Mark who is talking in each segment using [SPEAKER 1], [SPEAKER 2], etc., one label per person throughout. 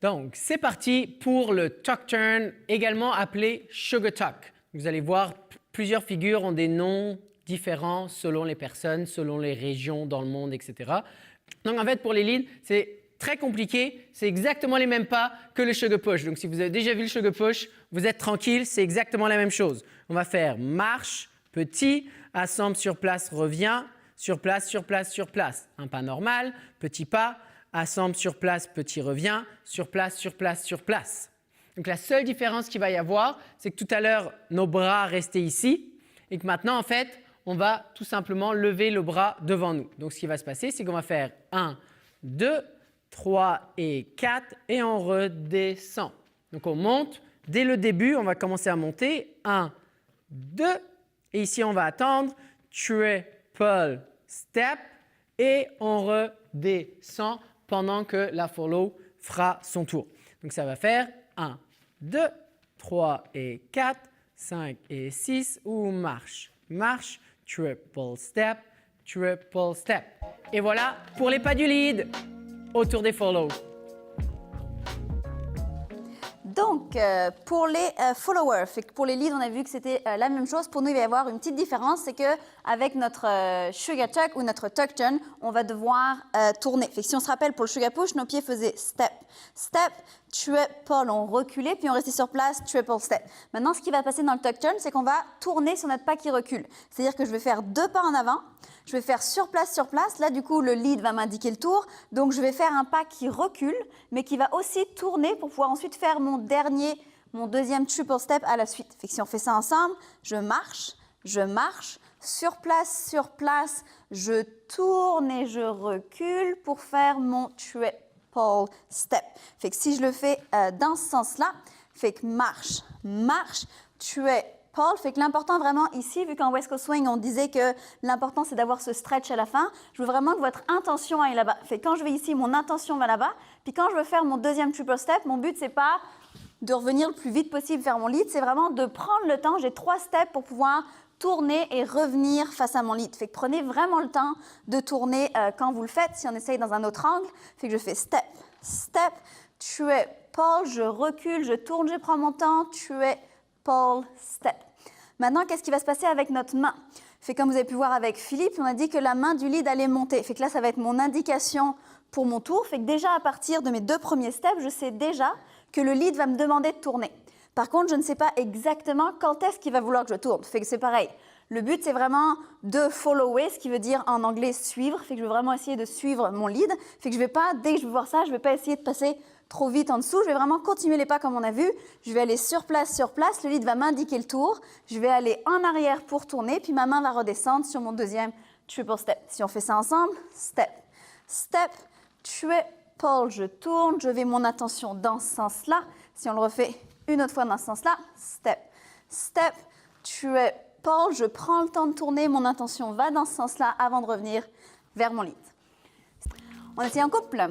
[SPEAKER 1] Donc, c'est parti pour le tuck turn, également appelé sugar tuck. Vous allez voir, plusieurs figures ont des noms différents selon les personnes, selon les régions dans le monde, etc. Donc, en fait, pour les leads, c'est très compliqué. C'est exactement les mêmes pas que le sugar push. Donc, si vous avez déjà vu le sugar push, vous êtes tranquille, c'est exactement la même chose. On va faire marche, petit, assemble sur place, revient, sur place, sur place, sur place. Un pas normal, petit pas, assemble sur place, petit revient, sur place, sur place, sur place. Donc la seule différence qu'il va y avoir, c'est que tout à l'heure, nos bras restaient ici et que maintenant, en fait, on va tout simplement lever le bras devant nous. Donc ce qui va se passer, c'est qu'on va faire 1, 2, 3 et 4 et on redescend. Donc on monte. Dès le début, on va commencer à monter. 1, 2 et ici, on va attendre. Triple step et on redescend pendant que la follow fera son tour. Donc, ça va faire 1, 2, 3 et 4, 5 et 6 ou marche, marche, triple step, triple step. Et voilà pour les pas du lead autour des follow.
[SPEAKER 2] Donc, pour les followers, pour les leads, on a vu que c'était la même chose. Pour nous, il va y avoir une petite différence, c'est qu'avec notre sugar tuck ou notre tuck turn, on va devoir tourner. Fait que si on se rappelle, pour le sugar push, nos pieds faisaient step, step, triple, on reculait, puis on restait sur place, triple step. Maintenant, ce qui va passer dans le tuck turn, c'est qu'on va tourner sur notre pas qui recule. C'est-à-dire que je vais faire 2 pas en avant, je vais faire sur place, sur place. Là, du coup, le lead va m'indiquer le tour. Donc, je vais faire un pas qui recule, mais qui va aussi tourner pour pouvoir ensuite faire mon deuxième triple step à la suite. Fait que si on fait ça ensemble, je marche, sur place, je tourne et je recule pour faire mon triple step. Fait que si je le fais dans ce sens-là, fait que marche, triple. Fait que l'important vraiment ici, vu qu'en West Coast Swing, on disait que l'important, c'est d'avoir ce stretch à la fin, je veux vraiment que votre intention aille là-bas. Fait que quand je vais ici, mon intention va là-bas. Puis quand je veux faire mon deuxième triple step, mon but, c'est pas de revenir le plus vite possible vers mon lead, c'est vraiment de prendre le temps. J'ai 3 steps pour pouvoir tourner et revenir face à mon lead. Fait que prenez vraiment le temps de tourner quand vous le faites. Si on essaye dans un autre angle, fait que je fais step, step, triple, je recule, je tourne, je prends mon temps, triple step. Maintenant, qu'est-ce qui va se passer avec notre main? Fait comme vous avez pu voir avec Philippe, on a dit que la main du lead allait monter. Fait que là, ça va être mon indication pour mon tour. Fait que déjà, à partir de mes 2 premiers steps, je sais déjà que le lead va me demander de tourner. Par contre, je ne sais pas exactement quand est-ce qu'il va vouloir que je tourne. Fait que c'est pareil. Le but, c'est vraiment de follower, ce qui veut dire en anglais suivre. Fait que je veux vraiment essayer de suivre mon lead. Fait que je vais pas, dès que je vais voir ça, je vais pas essayer de passer trop vite en dessous. Je vais vraiment continuer les pas comme on a vu. Je vais aller sur place. Le lead va m'indiquer le tour. Je vais aller en arrière pour tourner, puis ma main va redescendre sur mon deuxième triple step. Si on fait ça ensemble, step, step, triple, je tourne, je vais mon attention dans ce sens-là. Si on le refait une autre fois dans ce sens-là, step, step, triple, je prends le temps de tourner, mon intention va dans ce sens-là avant de revenir vers mon lead. On essaye en couple.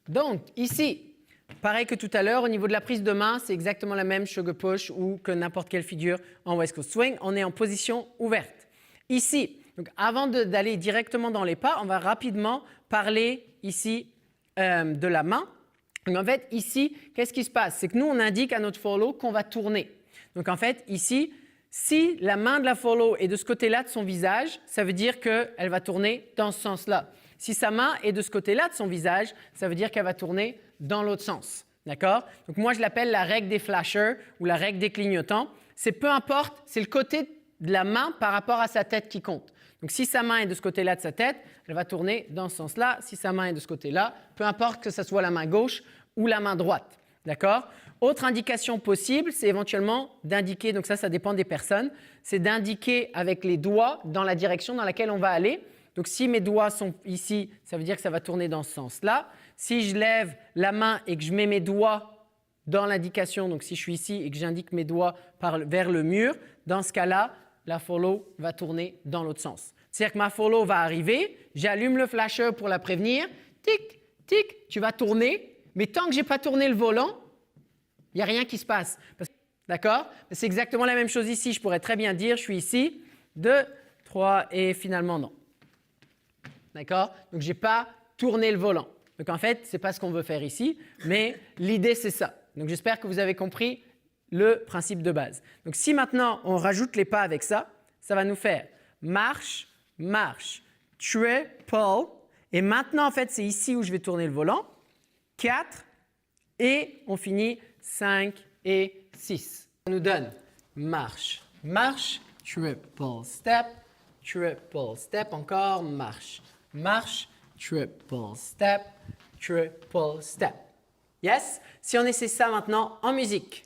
[SPEAKER 1] Donc, ici, pareil que tout à l'heure, au niveau de la prise de main, c'est exactement la même sugar push ou que n'importe quelle figure en West Coast Swing. On est en position ouverte. Ici, donc avant d'aller directement dans les pas, on va rapidement parler ici de la main. Donc, en fait, ici, qu'est-ce qui se passe? C'est que nous, on indique à notre follow qu'on va tourner. Donc, en fait, ici, si la main de la follow est de ce côté-là de son visage, ça veut dire qu'elle va tourner dans ce sens-là. Si sa main est de ce côté-là de son visage, ça veut dire qu'elle va tourner dans l'autre sens. D'accord? Donc, moi, je l'appelle la règle des flashers ou la règle des clignotants. C'est peu importe, c'est le côté de la main par rapport à sa tête qui compte. Donc, si sa main est de ce côté-là de sa tête, elle va tourner dans ce sens-là. Si sa main est de ce côté-là, peu importe que ce soit la main gauche ou la main droite. D'accord? Autre indication possible, c'est éventuellement d'indiquer, donc ça dépend des personnes, c'est d'indiquer avec les doigts dans la direction dans laquelle on va aller. Donc, si mes doigts sont ici, ça veut dire que ça va tourner dans ce sens-là. Si je lève la main et que je mets mes doigts dans l'indication, donc si je suis ici et que j'indique mes doigts vers le mur, dans ce cas-là, la follow va tourner dans l'autre sens. C'est-à-dire que ma follow va arriver, j'allume le flasher pour la prévenir, tic, tic, tu vas tourner, mais tant que je n'ai pas tourné le volant, il n'y a rien qui se passe. D'accord? C'est exactement la même chose ici. Je pourrais très bien dire, je suis ici, 2, 3 et finalement non. D'accord? Donc, je n'ai pas tourner le volant. Donc en fait, ce n'est pas ce qu'on veut faire ici, mais l'idée c'est ça. Donc j'espère que vous avez compris le principe de base. Donc si maintenant on rajoute les pas avec ça, ça va nous faire marche, marche, triple. Et maintenant en fait c'est ici où je vais tourner le volant. 4 et on finit 5 et 6. Ça nous donne marche, marche, triple step, encore marche, marche, triple step. Yes? Si on essaie ça maintenant en musique.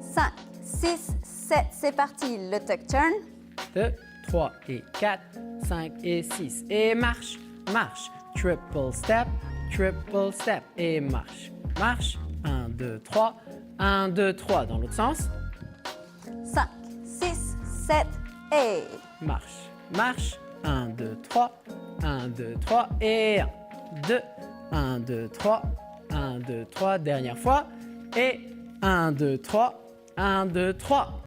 [SPEAKER 2] 5, 6, 7, c'est parti, le tuck turn.
[SPEAKER 1] 2, 3 et 4, 5 et 6. Et marche, marche, triple step et marche, marche. 1, 2, 3, 1, 2, 3 dans l'autre sens.
[SPEAKER 2] 5, 6, 7 et...
[SPEAKER 1] Marche, marche. 1, 2, 3, 1, 2, 3 et 1, 2, 1, 2, 3, 1, 2, 3, dernière fois. Et 1, 2, 3, 1, 2, 3.